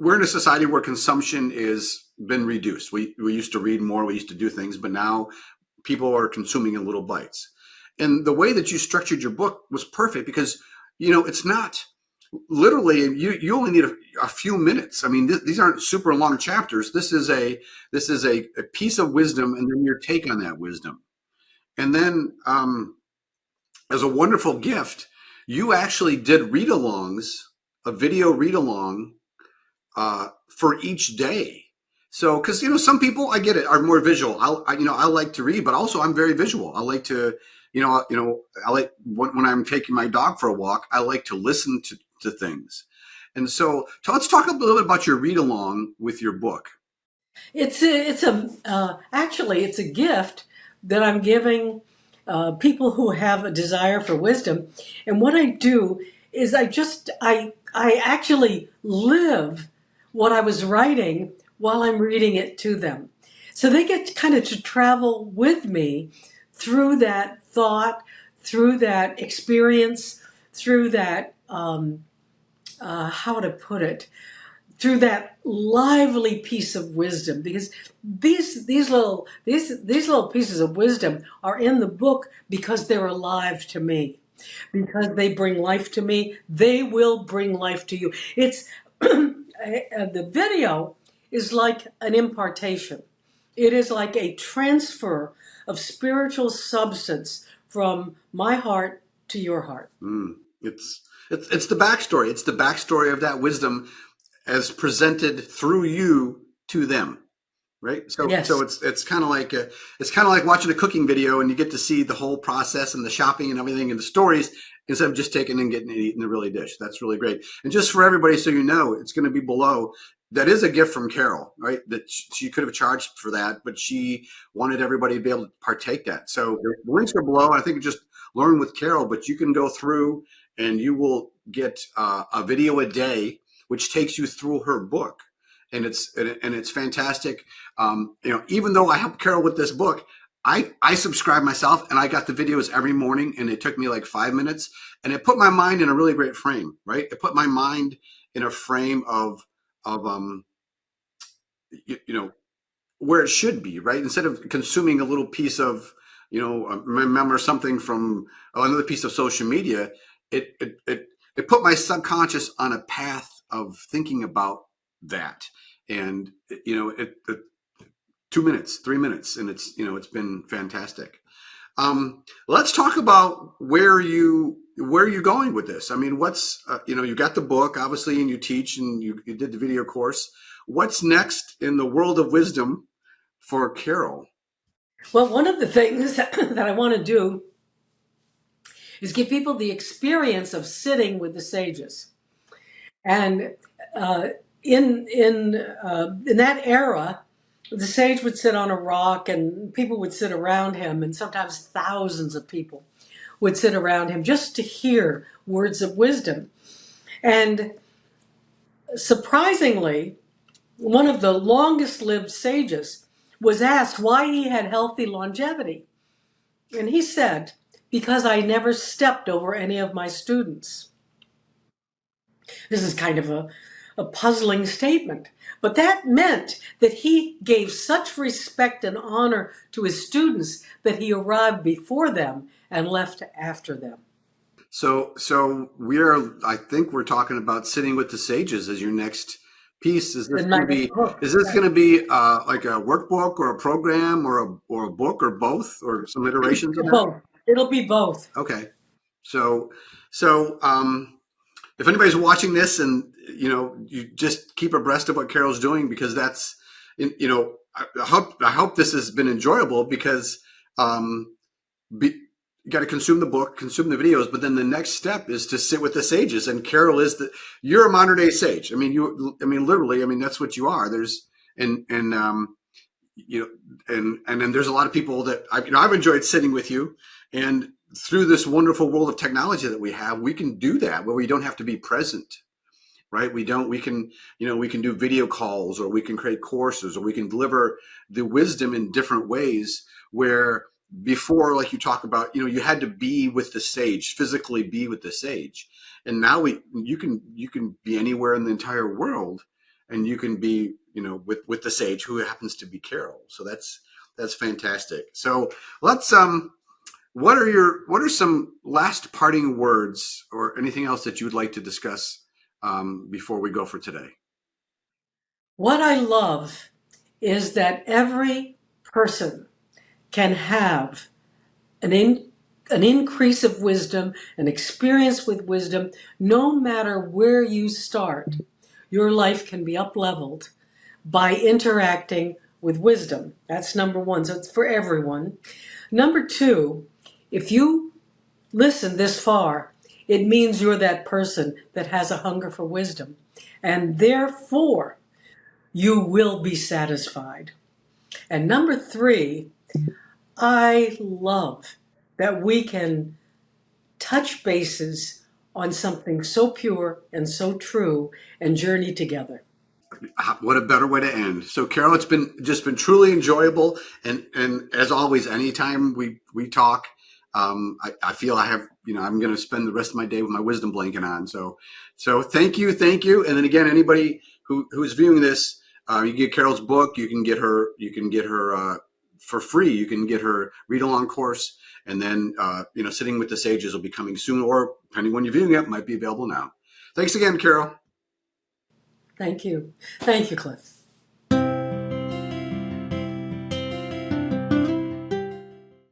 we're in a society where consumption is been reduced. We used to read more, we used to do things, but now people are consuming in little bites. And the way that you structured your book was perfect because it's not literally you only need a few minutes. I mean, these aren't super long chapters. This is a piece of wisdom, and then your take on that wisdom. And then, as a wonderful gift, you actually did read-alongs, a video read-along for each day. So, because some people, I get it, are more visual. I like to read, but also I'm very visual. I like to, I like when I'm taking my dog for a walk, I like to listen to things. And so let's talk a little bit about your read along with your book. Actually it's a gift that I'm giving people who have a desire for wisdom. And what I do is I actually live what I was writing while I'm reading it to them. So they get kind of to travel with me through that thought, through that experience, through that, how to put it, through that lively piece of wisdom, because these little pieces of wisdom are in the book because they're alive to me, because they bring life to me. They will bring life to you. It's the video is like an impartation. It is like a transfer of spiritual substance from my heart to your heart. It's the backstory. It's the backstory of that wisdom as presented through you to them, right? So Yes. it's kind of like watching a cooking video, and you get to see the whole process and the shopping and everything and the stories instead of just taking and getting it eaten in a really dish. That's really great. And just for everybody, so it's going to be below. That is a gift from Carol, right? That she could have charged for that, but she wanted everybody to be able to partake that. So the links are below. I think just learn with Carol, but you can go through and you will get a video a day which takes you through her book, and it's fantastic. Even though I helped Carol with this book, I subscribed myself, and I got the videos every morning, and it took me like 5 minutes, and it put my mind in a really great frame, right? It put my mind in a frame of where it should be, right? Instead of consuming a little piece of remember something from another piece of social media, it put my subconscious on a path of thinking about that. And 2 minutes, 3 minutes, and it's been fantastic. Let's talk about where you're going with this. I mean, what's you got the book obviously, and you teach, and you did the video course. What's next in the world of wisdom for Carol? Well, one of the things that I want to do is give people the experience of sitting with the sages. And in that era, the sage would sit on a rock, and people would sit around him, and sometimes thousands of people would sit around him just to hear words of wisdom. And surprisingly, one of the longest lived sages was asked why he had healthy longevity. And he said, "Because I never stepped over any of my students." This is kind of a puzzling statement, but that meant that he gave such respect and honor to his students that he arrived before them and left after them. So I think we're talking about sitting with the sages as your next piece. Is this In going my to be, book. is this going to be like a workbook or a program or a book or both or some iterations of that? Both. It'll be both. Okay. So if anybody's watching this, and you just keep abreast of what Carol's doing, because that's, I hope this has been enjoyable, because you got to consume the book, consume the videos, but then the next step is to sit with the sages. And Carol you're a modern day sage. I mean, literally, I mean, that's what you are. And then there's a lot of people that I've enjoyed sitting with you, and through this wonderful world of technology that we have, we can do that where we don't have to be present, right? We can do video calls, or we can create courses, or we can deliver the wisdom in different ways, where before, like you talk about, you had to be with the sage, physically be with the sage. And now you can be anywhere in the entire world, and you can be, with the sage who happens to be Carol. So that's fantastic. So let's what are some last parting words or anything else that you would like to discuss before we go for today? What I love is that every person can have an an increase of wisdom, an experience with wisdom, no matter where you start. Your life can be up leveled by interacting with wisdom. That's number one. So it's for everyone. Number two, if you listen this far, it means you're that person that has a hunger for wisdom. And therefore, you will be satisfied. And number three, I love that we can touch bases on something so pure and so true and journey together. What a better way to end. So, Carol, it's been truly enjoyable, and as always, anytime we talk, I feel I have, I'm going to spend the rest of my day with my wisdom blanket on. So thank you, and then again, anybody who's viewing this, you can get Carol's book, you can get her for free. You can get her read along course, and then Sitting with the Sages will be coming soon, or depending when you're viewing it, might be available now. Thanks again, Carol. Thank you. Thank you, Cliff.